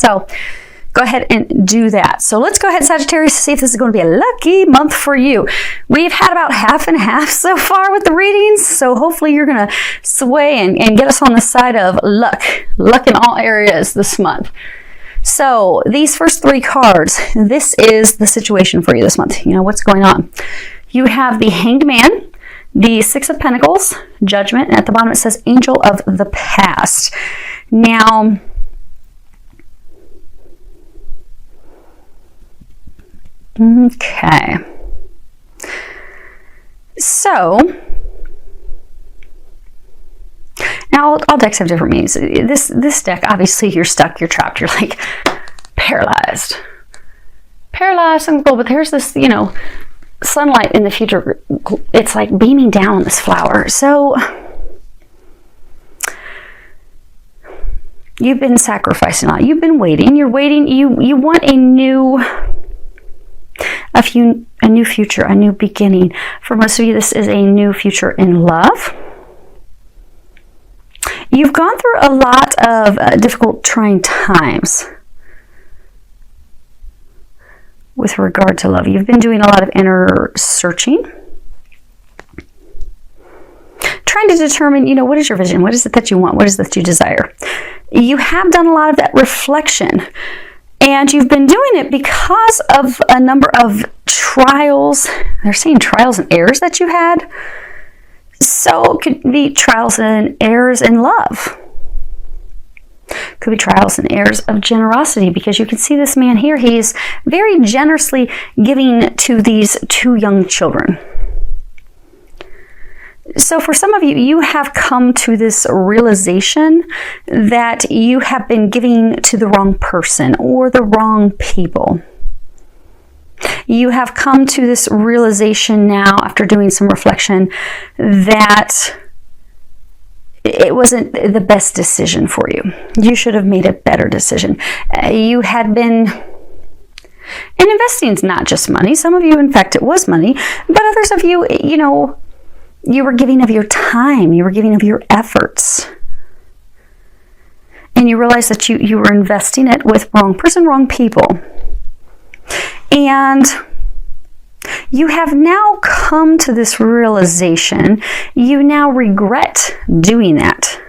So go ahead and do that. So let's go ahead, Sagittarius, to see if this is going to be a lucky month for you. We've had about half and half so far with the readings, so hopefully you're going to sway and get us on the side of luck in all areas this month. So these first 3 cards, this is the situation for you this month. You know, what's going on? You have the Hanged Man, the 6 of Pentacles, Judgment, and at the bottom it says Angel of the Past. Now, okay. So, now all decks have different meanings. This deck, obviously you're stuck, you're trapped, you're like paralyzed. Paralyzed and cold, but there's this, you know, sunlight in the future. It's like beaming down on this flower. So, you've been sacrificing a lot. You've been waiting. You're waiting. You want a new future, a new beginning. For most of you, this is a new future in love. You've gone through a lot of difficult, trying times with regard to love. You've been doing a lot of inner searching, trying to determine, you know, what is your vision? What is it that you want? What is it that you desire? You have done a lot of that reflection, and you've been doing it because of a number of trials. They're saying trials and errors that you had. So it could be trials and errors in love. Could be trials and errors of generosity, because you can see this man here. He's very generously giving to these 2 young children. So for some of you, you have come to this realization that you have been giving to the wrong person or the wrong people. You have come to this realization now, after doing some reflection, that it wasn't the best decision for you. You should have made a better decision. You had been... And investing is not just money. Some of you, in fact, it was money. But others of you, you know, you were giving of your time. You were giving of your efforts. And you realized that you were investing it with wrong person, wrong people. And you have now come to this realization. You now regret doing that.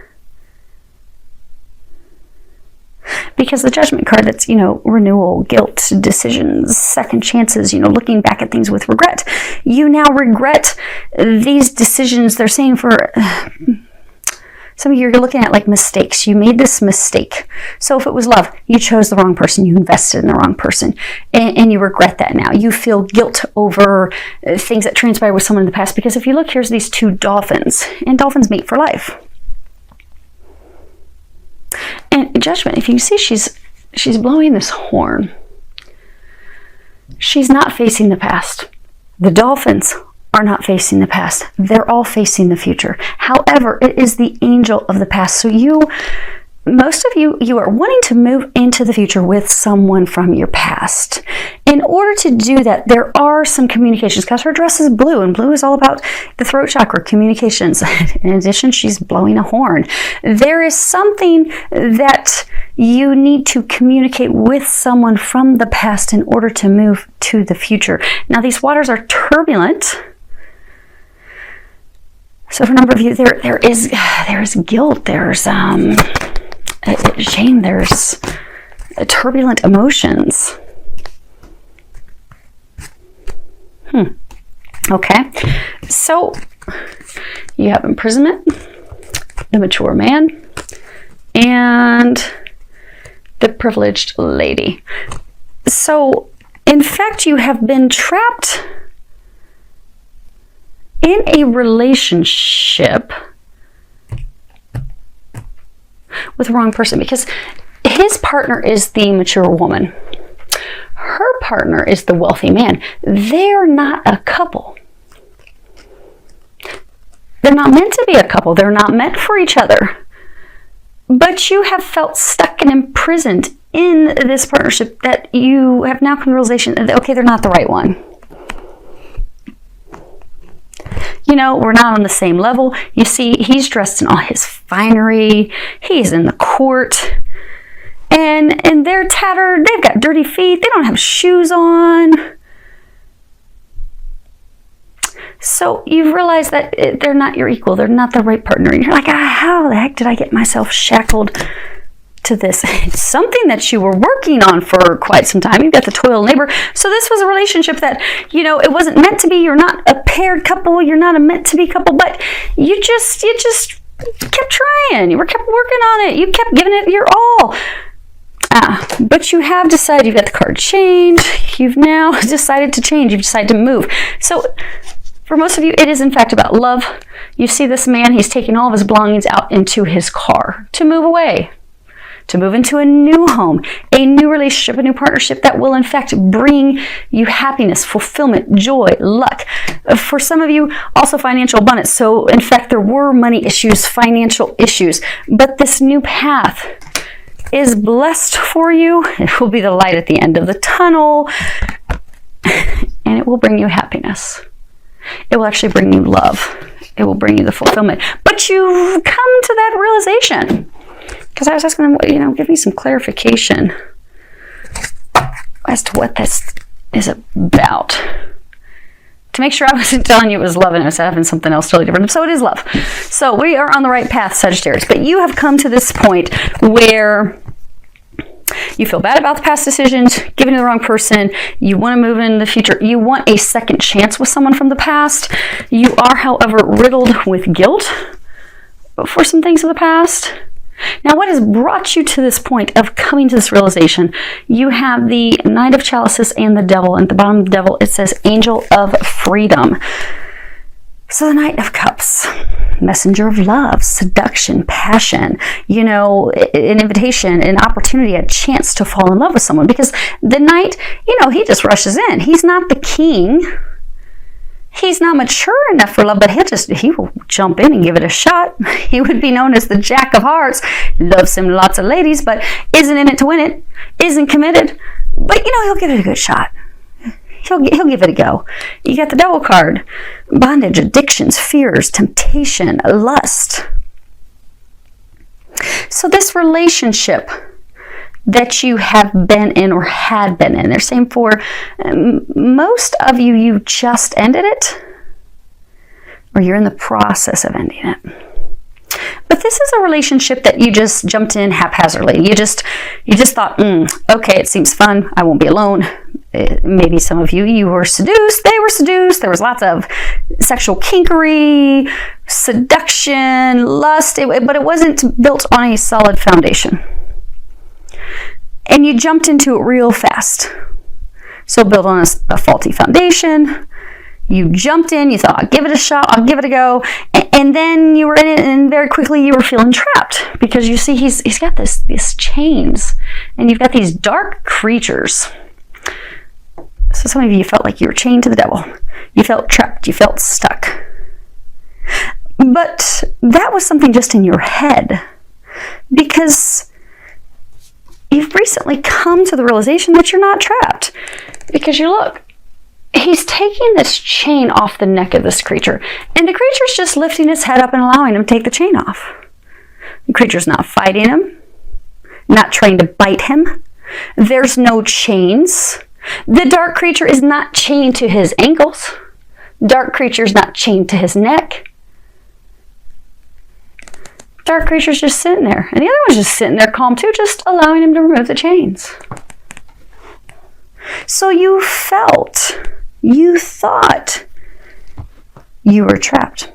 Because the Judgment card, that's, you know, renewal, guilt, decisions, second chances, you know, looking back at things with regret. You now regret these decisions. They're saying for... Some of you are looking at like mistakes. You made this mistake. So if it was love, you chose the wrong person. You invested in the wrong person. And you regret that now. You feel guilt over things that transpired with someone in the past. Because if you look, here's these 2 dolphins. And dolphins mate for life. And Judgment, if you see, she's blowing this horn. She's not facing the past. The dolphins are not facing the past. They're all facing the future. However, it is the angel of the past. So most of you are wanting to move into the future with someone from your past. In order to do that, there are some communications, because her dress is blue, and blue is all about the throat chakra, communications. In addition, she's blowing a horn. There is something that you need to communicate with someone from the past in order to move to the future. Now, these waters are turbulent. So for a number of you, there is guilt, there's shame, there's turbulent emotions. Okay, so you have imprisonment, the mature man, and the privileged lady. So in fact, you have been trapped in a relationship with the wrong person, because his partner is the mature woman. Her partner is the wealthy man. They're not a couple. They're not meant to be a couple. They're not meant for each other. But you have felt stuck and imprisoned in this partnership that you have now come to the realization that, okay, they're not the right one. You know, we're not on the same level. You see, he's dressed in all his finery. He's in the court. and they're tattered, they've got dirty feet, they don't have shoes on. So you've realized that they're not your equal, they're not the right partner. And you're like, how the heck did I get myself shackled to this? It's something that you were working on for quite some time. You've got the toil and labor. So this was a relationship that, it wasn't meant to be. You're not a paired couple, you're not a meant to be couple, but you just kept trying. You kept working on it. You kept giving it your all. But you have decided, you've got the card change. You've now decided to change. You've decided to move. So for most of you, it is in fact about love. You see this man, he's taking all of his belongings out into his car to move away, to move into a new home, a new relationship, a new partnership that will in fact bring you happiness, fulfillment, joy, luck. For some of you, also financial abundance. So in fact, there were money issues, financial issues, but this new path is blessed for you. It will be the light at the end of the tunnel, and it will bring you happiness. It will actually bring you love. It will bring you the fulfillment. But you've come to that realization, because I was asking them, give me some clarification as to what this is about, to make sure I wasn't telling you it was love and I was having something else totally different. So it is love. So we are on the right path, Sagittarius. But you have come to this point where you feel bad about the past decisions, giving to the wrong person. You want to move in the future. You want a second chance with someone from the past. You are, however, riddled with guilt for some things of the past. Now, what has brought you to this point of coming to this realization? You have the Knight of Chalices and the Devil. And at the bottom of the Devil, it says Angel of Freedom. So the Knight of Cups, messenger of love, seduction, passion, an invitation, an opportunity, a chance to fall in love with someone. Because the Knight, he just rushes in. He's not the king. He's not mature enough for love, but he will jump in and give it a shot. He would be known as the Jack of Hearts. Loves him lots of ladies, but isn't in it to win it. Isn't committed. But, he'll give it a good shot. He'll give it a go. You got the Devil card. Bondage, addictions, fears, temptation, lust. So this relationship that you have been in or had been in, they're saying for most of you, you just ended it, or you're in the process of ending it. But this is a relationship that you just jumped in haphazardly. You just thought, okay, it seems fun. I won't be alone. Maybe some of you were seduced. They were seduced. There was lots of sexual kinkery, seduction, lust, but it wasn't built on a solid foundation. And you jumped into it real fast. So built on a faulty foundation. You jumped in, you thought, I'll give it a shot, I'll give it a go. And then you were in it, and very quickly you were feeling trapped. Because you see, he's got these chains. And you've got these dark creatures. So some of you felt like you were chained to the devil. You felt trapped, you felt stuck. But that was something just in your head. Because you've recently come to the realization that you're not trapped. Because you look, he's taking this chain off the neck of this creature. And the creature's just lifting its head up and allowing him to take the chain off. The creature's not fighting him, not trying to bite him. There's no chains. The dark creature is not chained to his ankles. Dark creature's not chained to his neck. Dark creature's just sitting there. And the other one's just sitting there calm too, just allowing him to remove the chains. So you thought you were trapped.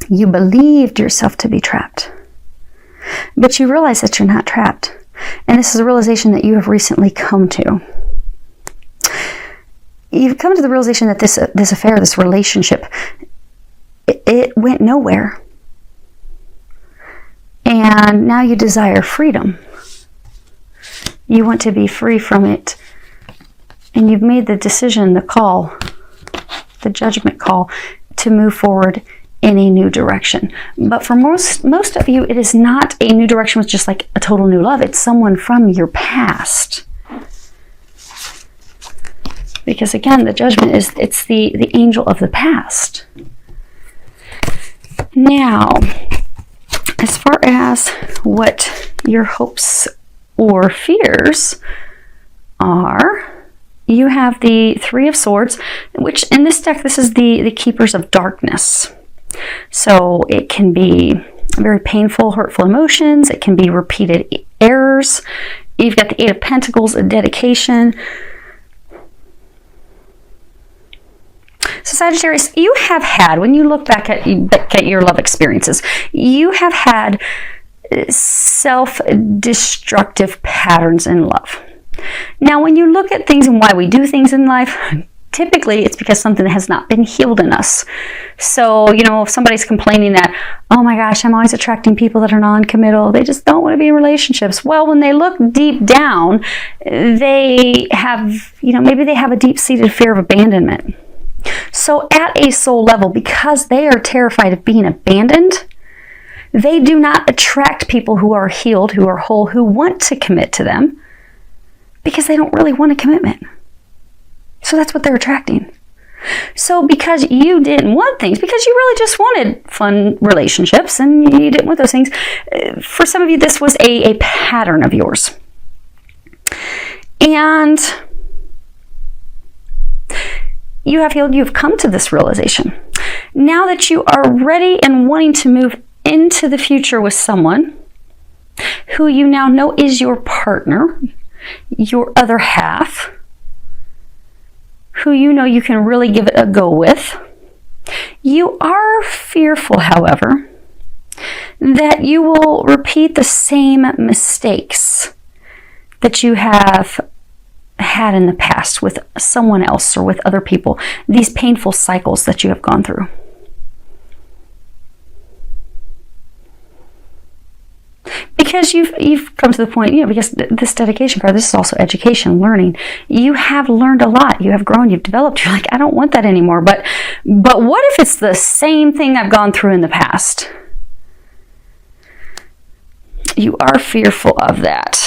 You believed yourself to be trapped. But you realize that you're not trapped. And this is a realization that you have recently come to. You've come to the realization that this affair, this relationship, it went nowhere. And now you desire freedom. You want to be free from it. And you've made the decision, the call, the judgment call, to move forward in a new direction. But for most of you, it is not a new direction with just like a total new love. It's someone from your past. Because again, the judgment is, it's the angel of the past. Now, as far as what your hopes or fears are, you have the Three of Swords, which in this deck, this is the Keepers of Darkness. So it can be very painful, hurtful emotions. It can be repeated errors. You've got the Eight of Pentacles, a dedication. So Sagittarius, you have had, when you look back at your love experiences, you have had self-destructive patterns in love. Now, when you look at things and why we do things in life, typically it's because something has not been healed in us. So, you know, if somebody's complaining that, oh my gosh, I'm always attracting people that are non-committal, they just don't want to be in relationships. Well, when they look deep down, they have, you know, maybe they have a deep-seated fear of abandonment. So at a soul level, because they are terrified of being abandoned, they do not attract people who are healed, who are whole, who want to commit to them, because they don't really want a commitment. So that's what they're attracting. So because you didn't want things, because you really just wanted fun relationships and you didn't want those things, for some of you this was a pattern of yours. And you have healed, you've come to this realization. Now that you are ready and wanting to move into the future with someone who you now know is your partner, your other half, who you know you can really give it a go with, you are fearful, however, that you will repeat the same mistakes that you have had in the past with someone else or with other people, these painful cycles that you have gone through. Because you've come to the point, you know, because this dedication card, this is also education, learning. You have learned a lot. You have grown, you've developed. You're like, I don't want that anymore. But what if it's the same thing I've gone through in the past? You are fearful of that.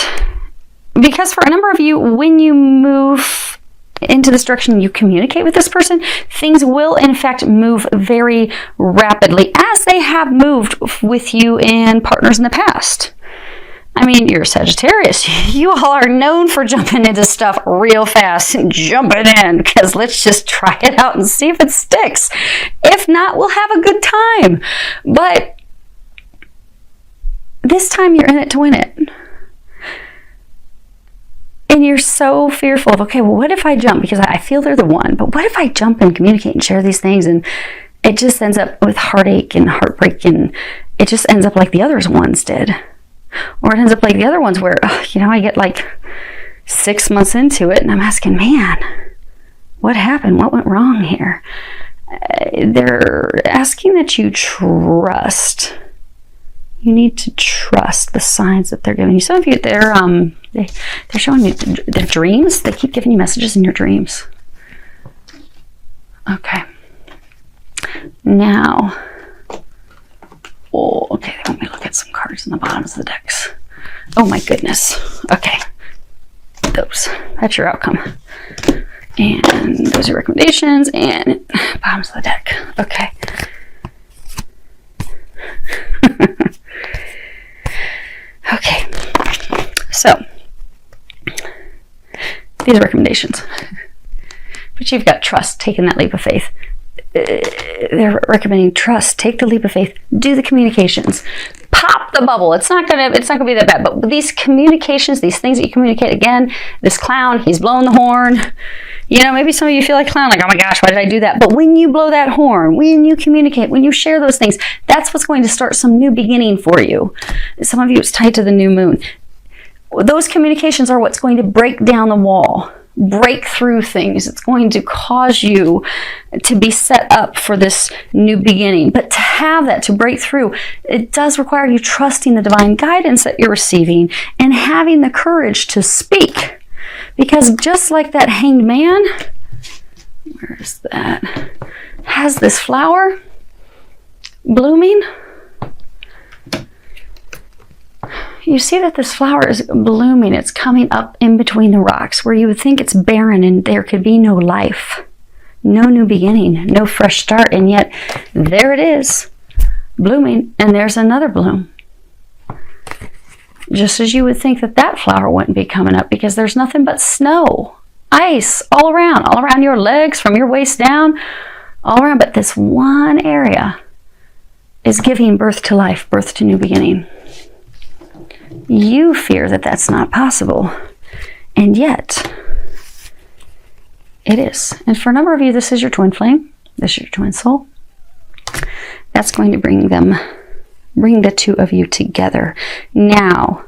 Because for a number of you, when you move into this direction, you communicate with this person, things will in fact move very rapidly, as they have moved with you and partners in the past. I mean, you're Sagittarius. You all are known for jumping into stuff real fast and jumping in, because let's just try it out and see if it sticks. If not, we'll have a good time. But this time you're in it to win it. And you're so fearful of, okay, well, what if I jump? Because I feel they're the one. But what if I jump and communicate and share these things, and it just ends up with heartache and heartbreak, and it just ends up like the other ones did. Or it ends up like the other ones where, you know, I get like 6 months into it and I'm asking, man, what happened? What went wrong here? They're asking that you trust. You need to trust the signs that they're giving you. Some of you, they're showing you their dreams. They keep giving you messages in your dreams. Okay. Now, oh, okay, they want me to look at some cards in the bottoms of the decks. Oh my goodness. Okay. Those. That's your outcome. And those are recommendations and bottoms of the deck. Okay. Okay, so these are recommendations, but you've got trust, taking that leap of faith. They're recommending trust, take the leap of faith, do the communications, pop the bubble. It's not gonna be that bad. But these communications, these things that you communicate, again, this clown, he's blowing the horn. You know, maybe some of you feel like a clown, like, oh my gosh, why did I do that? But when you blow that horn, when you communicate, when you share those things, that's what's going to start some new beginning for you. Some of you, it's tied to the new moon. Those communications are what's going to break down the wall, break through things. It's going to cause you to be set up for this new beginning. But to have that, to break through, it does require you trusting the divine guidance that you're receiving and having the courage to speak. Because just like that hanged man, where is that, has this flower blooming. You see that this flower is blooming. It's coming up in between the rocks where you would think it's barren and there could be no life, no new beginning, no fresh start. And yet there it is, blooming, and there's another bloom. Just as you would think that that flower wouldn't be coming up, because there's nothing but snow, ice all around your legs, from your waist down, all around. But this one area is giving birth to life, birth to new beginning. You fear that that's not possible, and yet it is. And for a number of you, this is your twin flame. This is your twin soul. That's going to bring the two of you together. Now,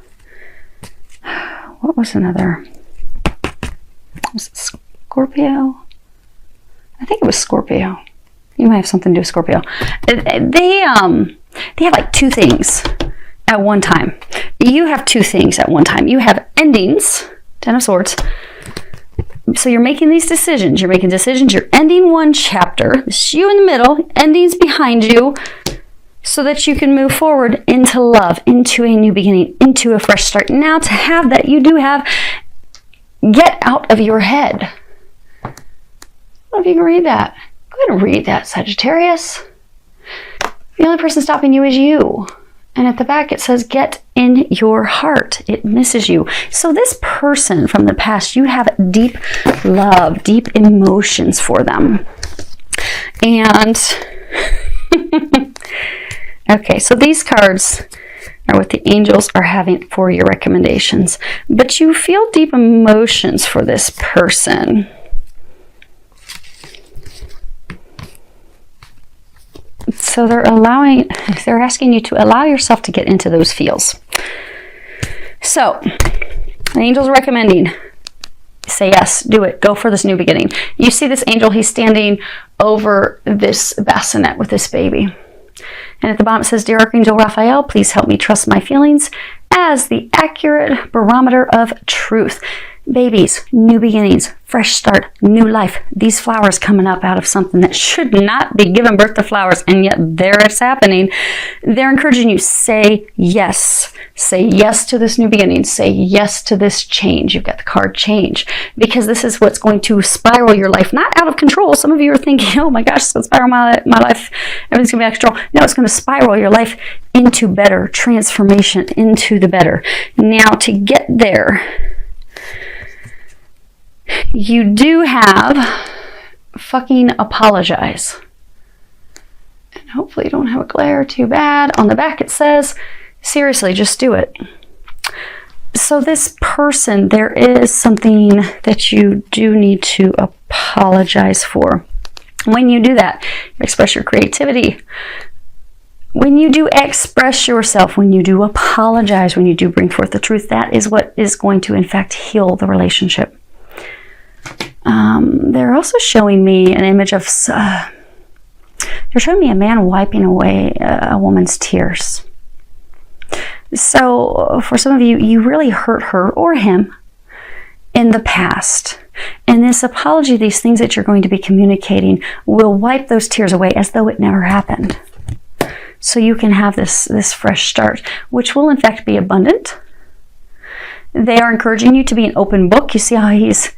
what was another? Was it Scorpio? I think it was Scorpio. You might have something to do with Scorpio. They have like two things at one time. You have two things at one time. You have endings, Ten of Swords. So you're making these decisions. You're making decisions. You're ending one chapter. It's you in the middle, endings behind you, so that you can move forward into love, into a new beginning, into a fresh start. Now, to have that, you do have get out of your head. I don't know if you can read that. Go ahead and read that, Sagittarius. The only person stopping you is you. And at the back it says, get in your heart. It misses you. So this person from the past, you have deep love, deep emotions for them. And, okay, so these cards are what the angels are having for your recommendations. But you feel deep emotions for this person. So they're asking you to allow yourself to get into those feels. So the angel's recommending, say yes, do it, go for this new beginning. You see this angel, he's standing over this bassinet with this baby. And at the bottom it says, Dear Archangel Raphael, please help me trust my feelings as the accurate barometer of truth. Babies, new beginnings, fresh start, new life. These flowers coming up out of something that should not be giving birth to flowers, and yet there it's happening. They're encouraging you, say yes. Say yes to this new beginning. Say yes to this change. You've got the card change, because this is what's going to spiral your life, not out of control. Some of you are thinking, oh my gosh, it's going to spiral my life. Everything's going to be out of control. No, it's going to spiral your life into better, transformation into the better. Now, to get there, you do have fucking apologize. And hopefully you don't have a glare too bad. On the back it says, seriously, just do it. So this person, there is something that you do need to apologize for. When you do that, you express your creativity. When you do express yourself, when you do apologize, when you do bring forth the truth, that is what is going to, in fact, heal the relationship. They're also showing me an image of, they're showing me a man wiping away a woman's tears. So for some of you, you really hurt her or him in the past. And this apology, these things that you're going to be communicating, will wipe those tears away as though it never happened. So you can have this fresh start, which will in fact be abundant. They are encouraging you to be an open book. You see how he's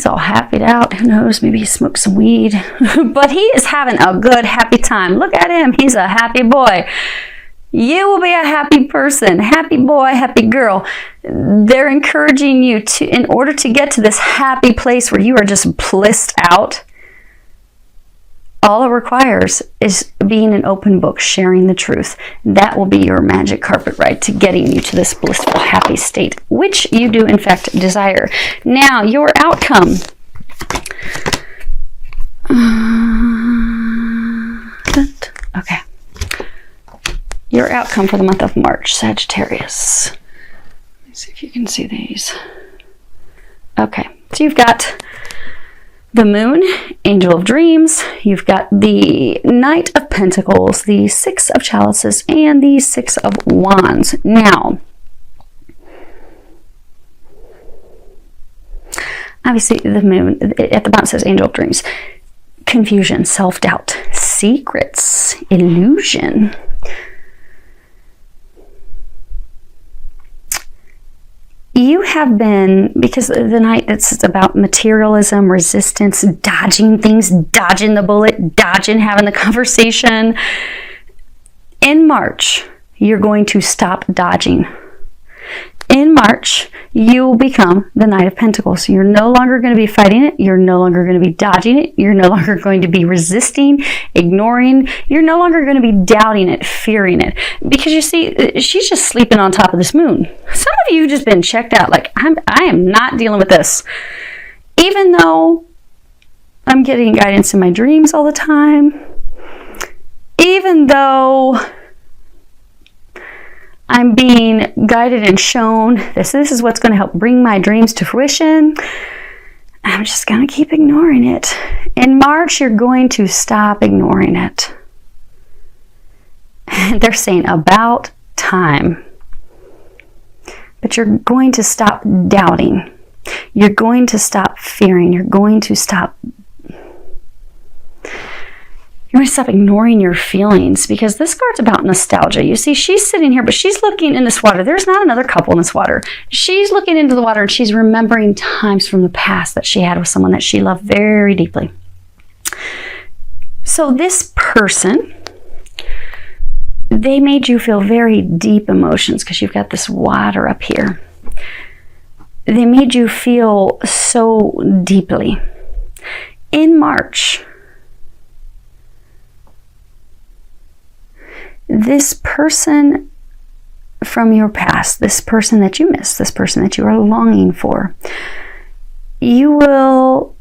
all happied out. Who knows? Maybe he smoked some weed. But he is having a good, happy time. Look at him. He's a happy boy. You will be a happy person, happy boy, happy girl. They're encouraging you to, in order to get to this happy place where you are just blissed out, all it requires is being an open book, sharing the truth. That will be your magic carpet ride to getting you to this blissful, happy state, which you do, in fact, desire. Now, your outcome. Okay. Your outcome for the month of March, Sagittarius. Let me see if you can see these. Okay, so you've got the Moon, Angel of Dreams. You've got the Knight of Pentacles, the Six of Chalices, and the Six of Wands. Now, obviously the Moon, at the bottom says Angel of Dreams. Confusion, self-doubt, secrets, illusion. You have been, because the Knight, it's about materialism, resistance, dodging things, dodging the bullet, dodging having the conversation. In March, you're going to stop dodging. In March, you will become the Knight of Pentacles. You're no longer going to be fighting it. You're no longer going to be dodging it. You're no longer going to be resisting, ignoring. You're no longer going to be doubting it, fearing it. Because you see, she's just sleeping on top of this moon. Some of you have just been checked out. Like, I am not dealing with this. Even though I'm getting guidance in my dreams all the time. Even though I'm being guided and shown this is what's going to help bring my dreams to fruition, I'm just going to keep ignoring it. In March, you're going to stop ignoring it. They're saying about time. But you're going to stop doubting. You're going to stop fearing. You're going to stop ignoring your feelings, because this card's about nostalgia. You see, she's sitting here, but she's looking in this water. There's not another couple in this water. She's looking into the water and she's remembering times from the past that she had with someone that she loved very deeply. So this person, they made you feel very deep emotions because you've got this water up here. They made you feel so deeply. In March, this person from your past, this person that you miss, this person that you are longing for, you will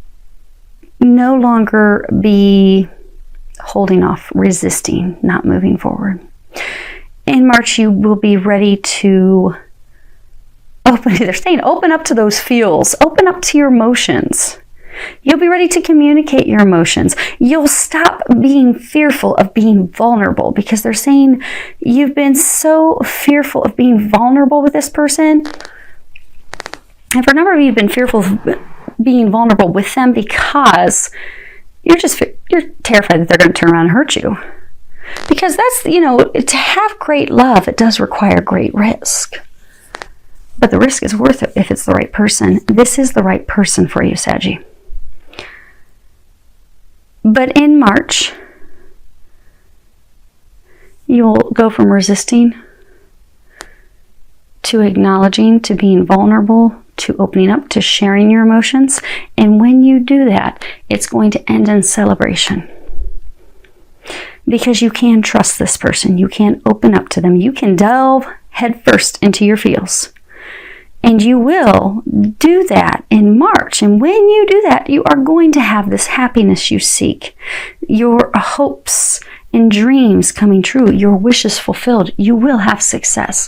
no longer be holding off, resisting, not moving forward. In March, you will be ready to open up to those feels, open up to your emotions. You'll be ready to communicate your emotions. You'll stop being fearful of being vulnerable, because they're saying you've been so fearful of being vulnerable with this person. And for a number of you, you've been fearful of being vulnerable with them because you're terrified that they're going to turn around and hurt you. Because that's, to have great love, it does require great risk. But the risk is worth it if it's the right person. This is the right person for you, Saggy. But in March, you'll go from resisting to acknowledging, to being vulnerable, to opening up, to sharing your emotions. And when you do that, it's going to end in celebration. Because you can trust this person. You can open up to them. You can delve headfirst into your feels. And you will do that in March. And when you do that, you are going to have this happiness you seek. Your hopes and dreams coming true. Your wishes fulfilled. You will have success.